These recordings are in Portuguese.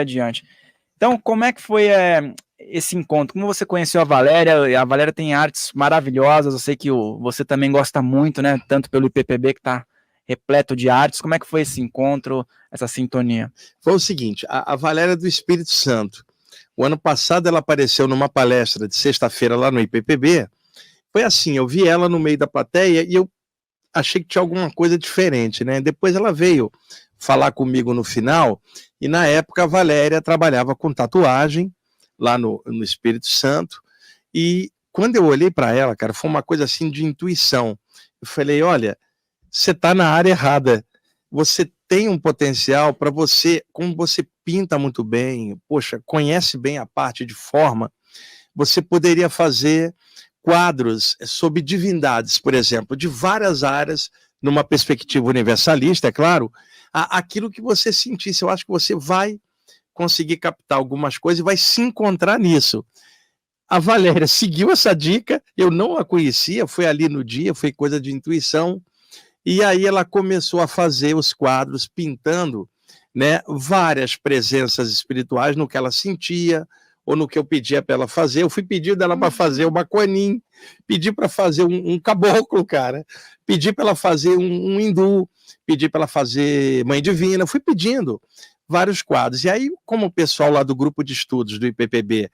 adiante. Então, como é que foi esse encontro? Como você conheceu a Valéria? A Valéria tem artes maravilhosas, eu sei que você também gosta muito, né? Tanto pelo IPPB, que está repleto de artes. Como é que foi esse encontro, essa sintonia? Foi o seguinte, a Valéria é do Espírito Santo. O ano passado ela apareceu numa palestra de sexta-feira lá no IPPB. Foi assim, eu vi ela no meio da plateia e eu achei que tinha alguma coisa diferente, né? Depois ela veio falar comigo no final, e na época a Valéria trabalhava com tatuagem lá no Espírito Santo, e quando eu olhei para ela, cara, foi uma coisa assim de intuição. Eu falei, olha, você está na área errada, você tem um potencial para você, como você pinta muito bem, poxa, conhece bem a parte de forma, você poderia fazer quadros sobre divindades, por exemplo, de várias áreas, numa perspectiva universalista, é claro, aquilo que você sentisse. Eu acho que você vai conseguir captar algumas coisas e vai se encontrar nisso. A Valéria seguiu essa dica, eu não a conhecia, foi ali no dia, foi coisa de intuição, e aí ela começou a fazer os quadros, pintando, né, várias presenças espirituais no que ela sentia, ou no que eu pedia para ela fazer. Eu fui pedir dela para fazer uma Quanin, pedi para fazer um caboclo, cara, pedi para ela fazer um hindu, pedi para ela fazer Mãe Divina, fui pedindo vários quadros. E aí, como o pessoal lá do grupo de estudos do IPPB,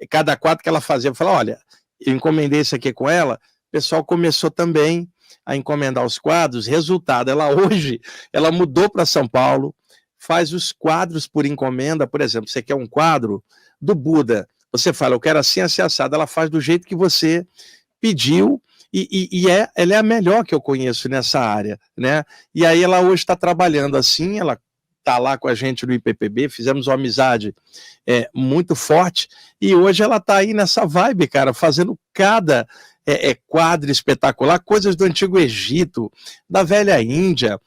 cada quadro que ela fazia, eu falei, olha, eu encomendei isso aqui com ela, o pessoal começou também a encomendar os quadros. Resultado, ela hoje, ela mudou para São Paulo, faz os quadros por encomenda. Por exemplo, você quer um quadro do Buda, você fala, eu quero assim, assim, assado, ela faz do jeito que você pediu, ela é a melhor que eu conheço nessa área, né? E aí ela hoje está trabalhando assim, ela está lá com a gente no IPPB, fizemos uma amizade muito forte, e hoje ela está aí nessa vibe, cara, fazendo cada quadro espetacular, coisas do Antigo Egito, da Velha Índia,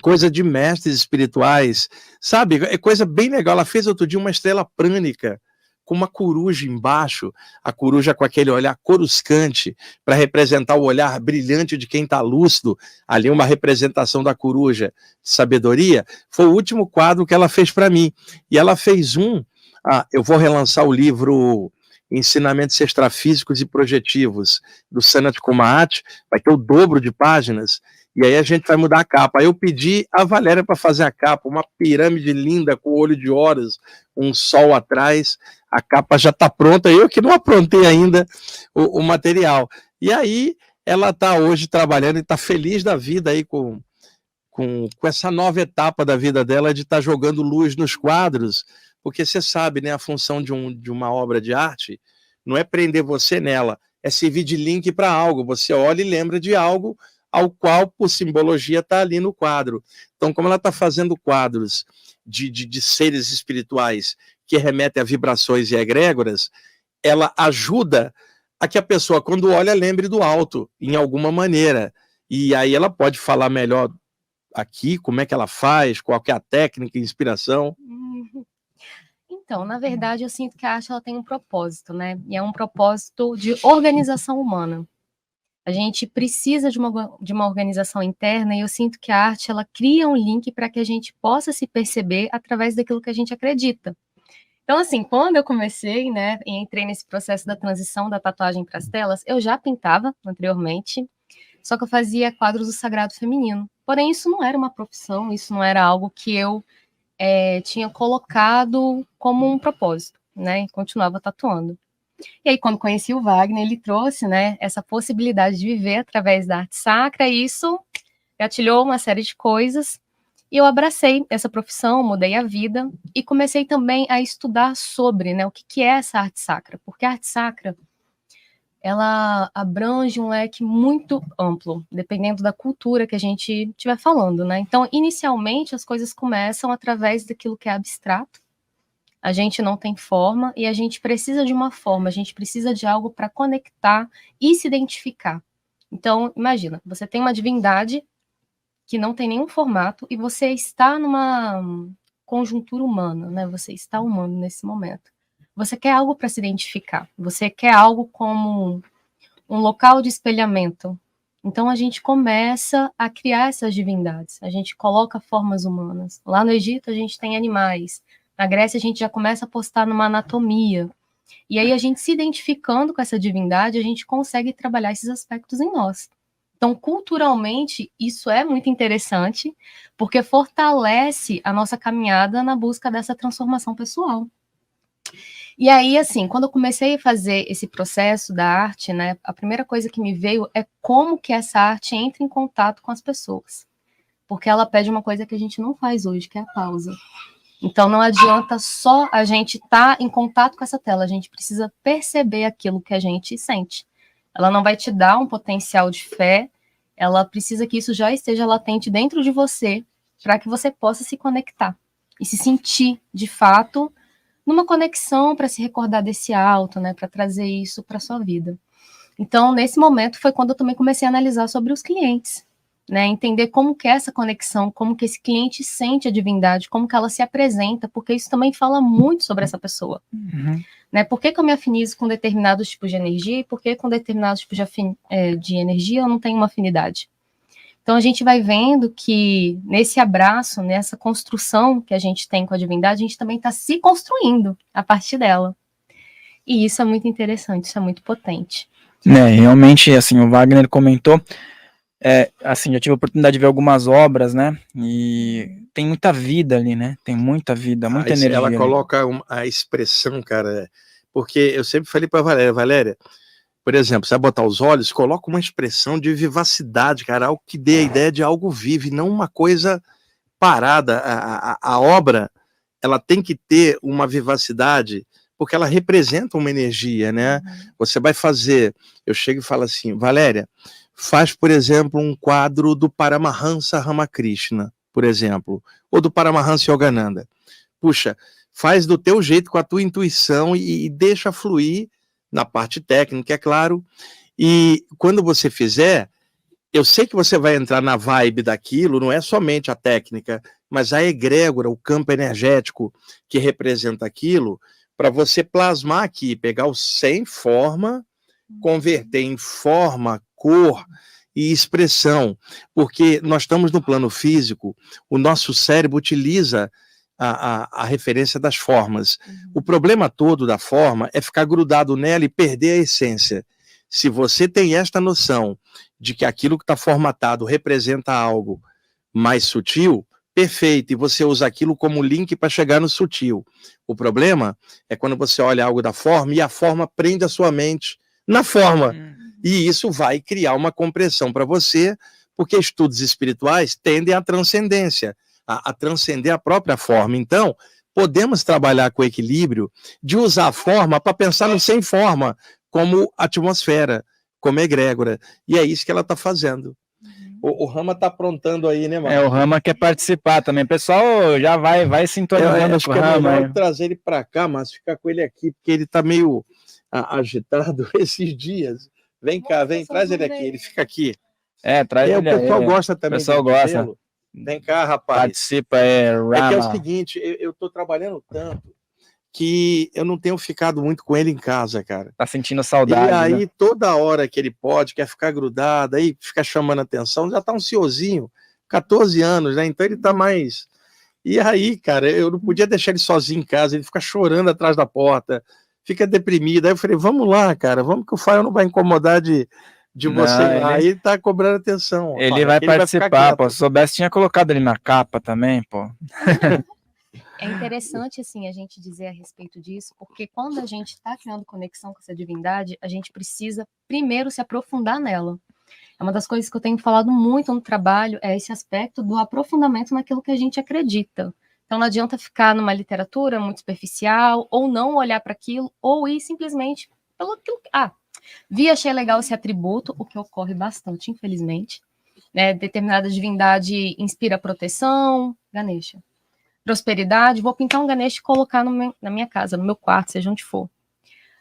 coisa de mestres espirituais, sabe? É coisa bem legal. Ela fez outro dia uma estrela prânica com uma coruja embaixo, a coruja com aquele olhar coruscante para representar o olhar brilhante de quem está lúcido, ali uma representação da coruja de sabedoria. Foi o último quadro que ela fez para mim. E ela fez eu vou relançar o livro Ensinamentos Extrafísicos e Projetivos, do Sanat Kumar, vai ter o dobro de páginas, e aí a gente vai mudar a capa. Aí eu pedi a Valéria para fazer a capa, uma pirâmide linda com olho de Horus, um sol atrás, a capa já está pronta, eu que não aprontei ainda o material. E aí ela está hoje trabalhando e está feliz da vida aí com essa nova etapa da vida dela, de estar jogando luz nos quadros, porque você sabe, né, a função de uma obra de arte não é prender você nela, é servir de link para algo. Você olha e lembra de algo ao qual, por simbologia, está ali no quadro. Então, como ela está fazendo quadros de seres espirituais que remetem a vibrações e egrégoras, ela ajuda a que a pessoa, quando olha, lembre do alto, em alguma maneira. E aí ela pode falar melhor aqui, como é que ela faz, qual que é a técnica, a inspiração. Então, na verdade, eu sinto que a arte ela tem um propósito, né? E é um propósito de organização humana. A gente precisa de uma organização interna, e eu sinto que a arte ela cria um link para que a gente possa se perceber através daquilo que a gente acredita. Então, assim, quando eu comecei, né, e entrei nesse processo da transição da tatuagem para as telas, eu já pintava anteriormente, só que eu fazia quadros do sagrado feminino. Porém, isso não era uma profissão, isso não era algo que eu tinha colocado como um propósito, né, e continuava tatuando. E aí, quando conheci o Wagner, ele trouxe, né, essa possibilidade de viver através da arte sacra, e isso gatilhou uma série de coisas, e eu abracei essa profissão, mudei a vida, e comecei também a estudar sobre, né, o que é essa arte sacra, porque a arte sacra, ela abrange um leque muito amplo, dependendo da cultura que a gente estiver falando, né? Então, inicialmente, as coisas começam através daquilo que é abstrato, a gente não tem forma e a gente precisa de uma forma, a gente precisa de algo para conectar e se identificar. Então, imagina, você tem uma divindade que não tem nenhum formato e você está numa conjuntura humana, né? Você está humano nesse momento. Você quer algo para se identificar, você quer algo como um local de espelhamento. Então a gente começa a criar essas divindades, a gente coloca formas humanas. Lá no Egito a gente tem animais, Na Grécia, a gente já começa a apostar numa anatomia. E aí, a gente se identificando com essa divindade, a gente consegue trabalhar esses aspectos em nós. Então, culturalmente, isso é muito interessante, porque fortalece a nossa caminhada na busca dessa transformação pessoal. E aí, assim, quando eu comecei a fazer esse processo da arte, né, a primeira coisa que me veio é como que essa arte entra em contato com as pessoas. Porque ela pede uma coisa que a gente não faz hoje, que é a pausa. Então, não adianta só a gente estar em contato com essa tela, a gente precisa perceber aquilo que a gente sente. Ela não vai te dar um potencial de fé, ela precisa que isso já esteja latente dentro de você, para que você possa se conectar e se sentir, de fato, numa conexão para se recordar desse alto, né, para trazer isso para sua vida. Então, nesse momento foi quando eu também comecei a analisar sobre os clientes, né, entender como que é essa conexão, como que esse cliente sente a divindade, como que ela se apresenta, porque isso também fala muito sobre essa pessoa. Né, por que eu me afinizo com determinados tipos de energia e por que com determinados tipos de energia eu não tenho uma afinidade. Então, a gente vai vendo que nesse abraço, nessa construção que a gente tem com a divindade, a gente também está se construindo a partir dela. E isso é muito interessante, isso é muito potente. Realmente, assim, o Wagner comentou, assim, já tive a oportunidade de ver algumas obras, né, e tem muita vida ali, né, tem muita vida, muita energia. Ela ali. coloca a expressão, cara, porque eu sempre falei para Valéria, por exemplo, você vai botar os olhos, coloca uma expressão de vivacidade, cara, algo que dê a ideia de algo vivo, e não uma coisa parada. A obra, ela tem que ter uma vivacidade, porque ela representa uma energia, né? Você vai fazer, eu chego e falo assim, Valéria, faz, por exemplo, um quadro do Paramahansa Ramakrishna, por exemplo, ou do Paramahansa Yogananda. Puxa, faz do teu jeito, com a tua intuição, e deixa fluir na parte técnica, é claro, e quando você fizer, eu sei que você vai entrar na vibe daquilo, não é somente a técnica, mas a egrégora, o campo energético que representa aquilo, para você plasmar aqui, pegar o sem forma, converter em forma, cor e expressão, porque nós estamos no plano físico, o nosso cérebro utiliza a referência das formas. O problema todo da forma é ficar grudado nela e perder a essência. Se você tem esta noção de que aquilo que está formatado representa algo mais sutil, perfeito, e você usa aquilo como link para chegar no sutil. O problema é quando você olha algo da forma e a forma prende a sua mente na forma. E isso vai criar uma compressão para você, porque estudos espirituais tendem à transcendência, a transcender a própria forma. Então, podemos trabalhar com o equilíbrio de usar a forma para pensar no sem forma, como atmosfera, como egrégora. E é isso que ela está fazendo. O Rama está aprontando aí, né, Marcos? O Rama quer participar também. Pessoal, já vai sintonizando com o Rama. É melhor trazer ele para cá, mas ficar com ele aqui, porque ele está meio agitado esses dias. Vem cá, traz ele aqui, ele fica aqui. Traz ele aí. O pessoal gosta também. O pessoal gosta. Vem cá, rapaz. Participa, Rama. É que é o seguinte, eu estou trabalhando tanto que eu não tenho ficado muito com ele em casa, cara. Tá sentindo saudade. E aí, né? toda hora que ele pode, quer ficar grudado, aí fica chamando atenção, já tá um senhorzinho, 14 anos, né? Então ele tá mais... E aí, cara, eu não podia deixar ele sozinho em casa, ele fica chorando atrás da porta, fica deprimido. Aí eu falei, vamos lá, cara, vamos que o Fael não vai incomodar de você. Aí ele tá cobrando atenção. Ele vai participar, pô. Se soubesse, tinha colocado ele na capa também, pô. É interessante, assim, a gente dizer a respeito disso, porque quando a gente está criando conexão com essa divindade, a gente precisa primeiro se aprofundar nela. É uma das coisas que eu tenho falado muito no trabalho, é esse aspecto do aprofundamento naquilo que a gente acredita. Então não adianta ficar numa literatura muito superficial, ou não olhar para aquilo, ou ir simplesmente pelo aquilo que... vi, achei legal esse atributo, o que ocorre bastante, infelizmente. Né? Determinada divindade inspira proteção, Ganesha. Prosperidade, vou pintar um Ganesha e colocar na minha casa, no meu quarto, seja onde for.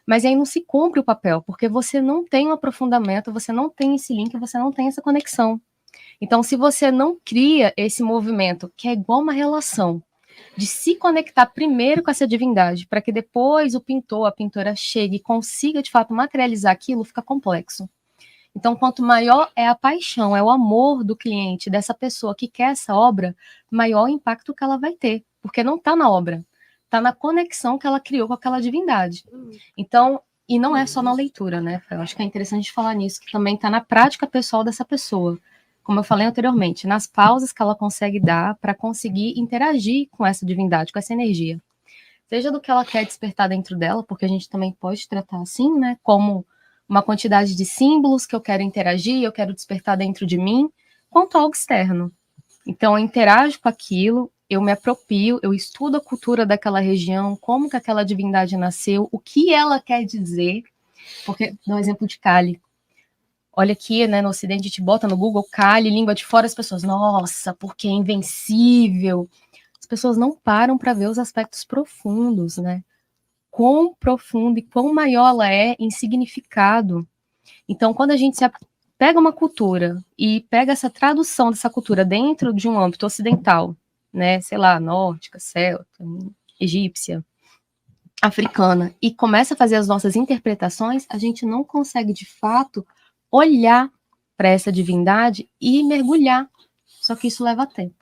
Mas aí não se cumpre o papel, porque você não tem um aprofundamento, você não tem esse link, você não tem essa conexão. Então, se você não cria esse movimento, que é igual uma relação, de se conectar primeiro com essa divindade, para que depois o pintor, a pintora chegue e consiga, de fato, materializar aquilo, fica complexo. Então, quanto maior é a paixão, é o amor do cliente, dessa pessoa que quer essa obra, maior o impacto que ela vai ter, porque não está na obra, está na conexão que ela criou com aquela divindade. Então, e não é só na leitura, né? Eu acho que é interessante falar nisso, que também está na prática pessoal dessa pessoa. Como eu falei anteriormente, nas pausas que ela consegue dar para conseguir interagir com essa divindade, com essa energia. Seja do que ela quer despertar dentro dela, porque a gente também pode tratar assim, né? Como uma quantidade de símbolos que eu quero interagir, eu quero despertar dentro de mim, quanto algo externo. Então, eu interajo com aquilo, eu me aproprio, eu estudo a cultura daquela região, como que aquela divindade nasceu, o que ela quer dizer, porque, dá um exemplo de Kali. Olha aqui, né, no Ocidente, a gente bota no Google Kali, língua de fora, as pessoas, nossa, porque é invencível. As pessoas não param para ver os aspectos profundos, né? Quão profundo e quão maior ela é em significado. Então, quando a gente pega uma cultura e pega essa tradução dessa cultura dentro de um âmbito ocidental, né, sei lá, nórdica, celta, egípcia, africana, e começa a fazer as nossas interpretações, a gente não consegue, de fato, olhar para essa divindade e mergulhar. Só que isso leva tempo.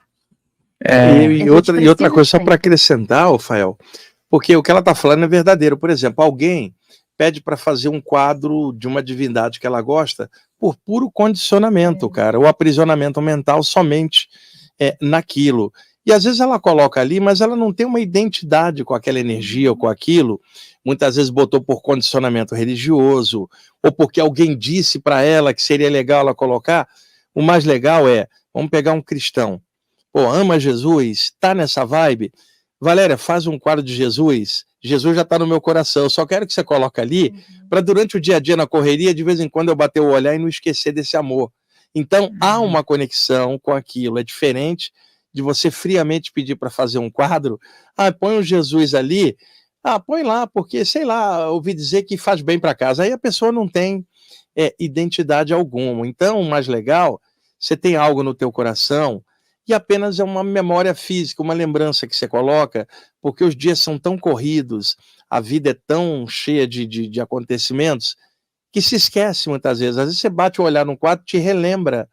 E outra coisa, só para acrescentar, Rafael, porque o que ela está falando é verdadeiro. Por exemplo, alguém pede para fazer um quadro de uma divindade que ela gosta por puro condicionamento, cara, ou aprisionamento mental somente naquilo. E às vezes ela coloca ali, mas ela não tem uma identidade com aquela energia ou com aquilo. Muitas vezes botou por condicionamento religioso, ou porque alguém disse para ela que seria legal ela colocar. O mais legal vamos pegar um cristão. Pô, ama Jesus, tá nessa vibe? Valéria, faz um quadro de Jesus. Jesus já está no meu coração. Eu só quero que você coloque ali, para durante o dia a dia na correria, de vez em quando eu bater o olhar e não esquecer desse amor. Então, há uma conexão com aquilo. É diferente de você friamente pedir para fazer um quadro. Põe um Jesus ali. Põe lá, porque, sei lá, ouvi dizer que faz bem para casa. Aí a pessoa não tem identidade alguma. Então, o mais legal, você tem algo no teu coração, e apenas é uma memória física, uma lembrança que você coloca, porque os dias são tão corridos, a vida é tão cheia de acontecimentos, que se esquece muitas vezes. Às vezes você bate o olhar num quadro, te relembra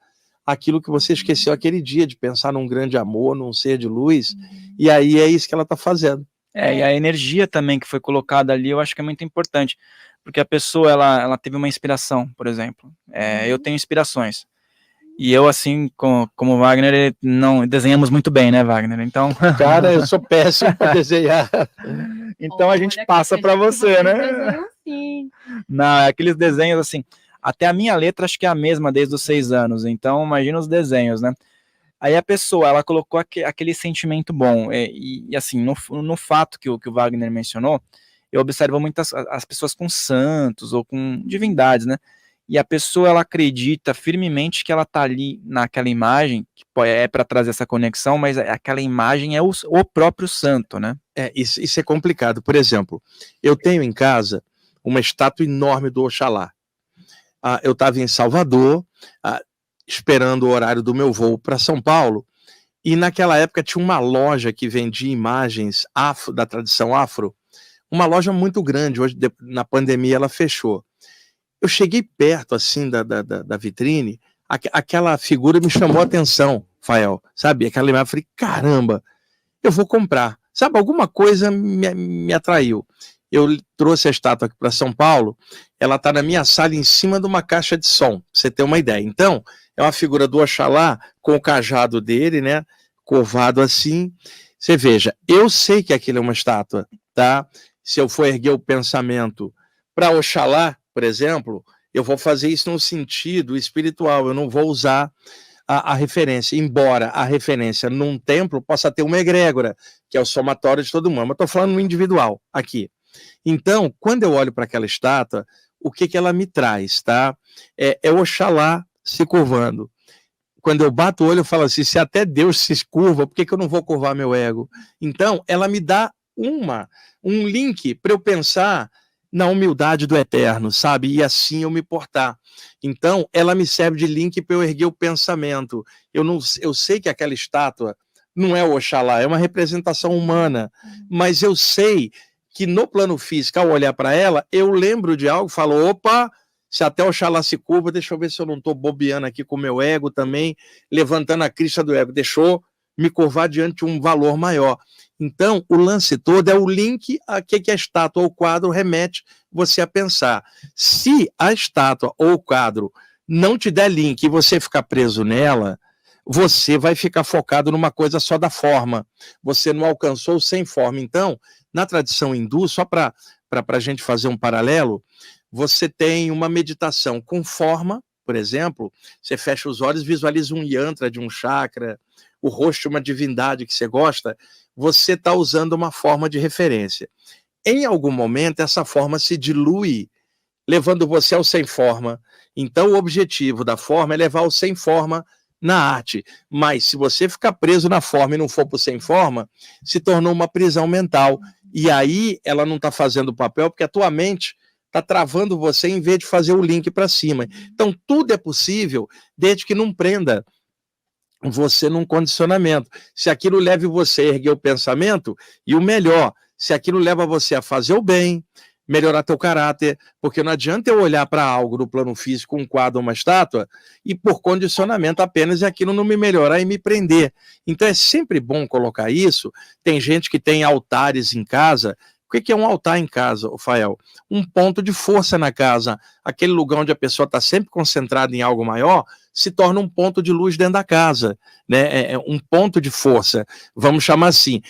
aquilo que você esqueceu aquele dia, de pensar num grande amor, num ser de luz, e aí é isso que ela está fazendo. E a energia também que foi colocada ali, eu acho que é muito importante, porque a pessoa, ela teve uma inspiração, por exemplo. Eu tenho inspirações. E eu, assim, como o Wagner, não desenhamos muito bem, né, Wagner? Então... Cara, eu sou péssimo para desenhar. Então a gente passa para você, né? Não, é aqueles desenhos, assim, até a minha letra acho que é a mesma desde os 6 anos, então imagina os desenhos, né? Aí a pessoa, ela colocou aquele sentimento bom, e assim, no fato que o Wagner mencionou, eu observo muitas as pessoas com santos ou com divindades, né? E a pessoa, ela acredita firmemente que ela tá ali naquela imagem, que é para trazer essa conexão, mas aquela imagem é o próprio santo, né? Isso é complicado. Por exemplo, eu tenho em casa uma estátua enorme do Oxalá. Eu estava em Salvador, esperando o horário do meu voo para São Paulo, e naquela época tinha uma loja que vendia imagens da tradição afro, uma loja muito grande. Hoje, na pandemia, ela fechou. Eu cheguei perto, assim, da vitrine, aquela figura me chamou a atenção, Fael, sabe? Aquela imagem, eu falei, caramba, eu vou comprar. Sabe, alguma coisa me atraiu. Eu trouxe a estátua aqui para São Paulo, ela está na minha sala em cima de uma caixa de som, pra você ter uma ideia. Então, é uma figura do Oxalá com o cajado dele, né, curvado assim. Você veja, eu sei que aquilo é uma estátua, tá? Se eu for erguer o pensamento para Oxalá, por exemplo, eu vou fazer isso no sentido espiritual, eu não vou usar a referência, embora a referência num templo possa ter uma egrégora, que é o somatório de todo mundo, mas estou falando no individual aqui. Então, quando eu olho para aquela estátua, o que ela me traz, tá? É Oxalá se curvando. Quando eu bato o olho, eu falo assim, se até Deus se curva, por que eu não vou curvar meu ego? Então, ela me dá um link para eu pensar na humildade do eterno, sabe? E assim eu me portar. Então, ela me serve de link para eu erguer o pensamento. Eu sei que aquela estátua não é o Oxalá, é uma representação humana, mas eu sei que no plano físico, ao olhar para ela, eu lembro de algo, falo, opa, se até o Oxalá se curva, deixa eu ver se eu não estou bobeando aqui com o meu ego também, levantando a crista do ego. Deixa eu me curvar diante de um valor maior. Então, o lance todo é o link a que a estátua ou o quadro remete você a pensar. Se a estátua ou o quadro não te der link e você ficar preso nela, você vai ficar focado numa coisa só da forma. Você não alcançou o sem forma. Então, na tradição hindu, só para a gente fazer um paralelo, você tem uma meditação com forma, por exemplo, você fecha os olhos, visualiza um yantra de um chakra, o rosto de uma divindade que você gosta, você está usando uma forma de referência. Em algum momento, essa forma se dilui, levando você ao sem forma. Então, o objetivo da forma é levar o sem forma na arte. Mas, se você ficar preso na forma e não for para o sem forma, se tornou uma prisão mental. E aí, ela não está fazendo o papel, porque a tua mente está travando você em vez de fazer o link para cima. Então, tudo é possível, desde que não prenda você num condicionamento. Se aquilo leva você a erguer o pensamento, e o melhor, se aquilo leva você a fazer o bem, melhorar teu caráter, porque não adianta eu olhar para algo no plano físico, um quadro ou uma estátua, e por condicionamento apenas aquilo não me melhorar e me prender. Então é sempre bom colocar isso. Tem gente que tem altares em casa. O que é um altar em casa, Rafael? Um ponto de força na casa. Aquele lugar onde a pessoa está sempre concentrada em algo maior, se torna um ponto de luz dentro da casa, né? É um ponto de força, vamos chamar assim.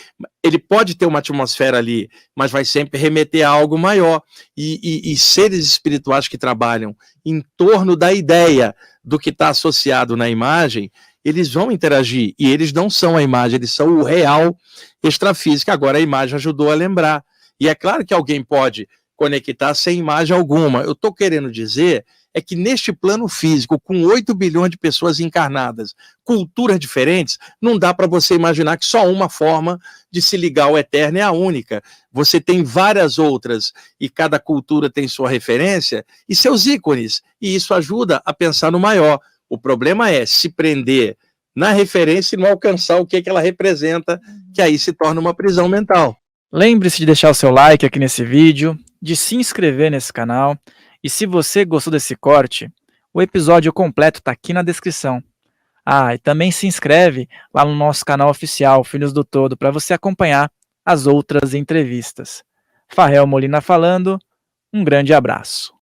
Ele pode ter uma atmosfera ali, mas vai sempre remeter a algo maior. E seres espirituais que trabalham em torno da ideia do que está associado na imagem, eles vão interagir, e eles não são a imagem, eles são o real extrafísico. Agora a imagem ajudou a lembrar. E é claro que alguém pode conectar sem imagem alguma. Eu estou querendo dizer é que neste plano físico, com 8 bilhões de pessoas encarnadas, culturas diferentes, não dá para você imaginar que só uma forma de se ligar ao eterno é a única. Você tem várias outras, e cada cultura tem sua referência e seus ícones, e isso ajuda a pensar no maior. O problema é se prender na referência e não alcançar o que ela representa, que aí se torna uma prisão mental. Lembre-se de deixar o seu like aqui nesse vídeo, de se inscrever nesse canal, e se você gostou desse corte, o episódio completo está aqui na descrição. Ah, e também se inscreve lá no nosso canal oficial, Filhos do Todo, para você acompanhar as outras entrevistas. Farrell Molina falando, um grande abraço.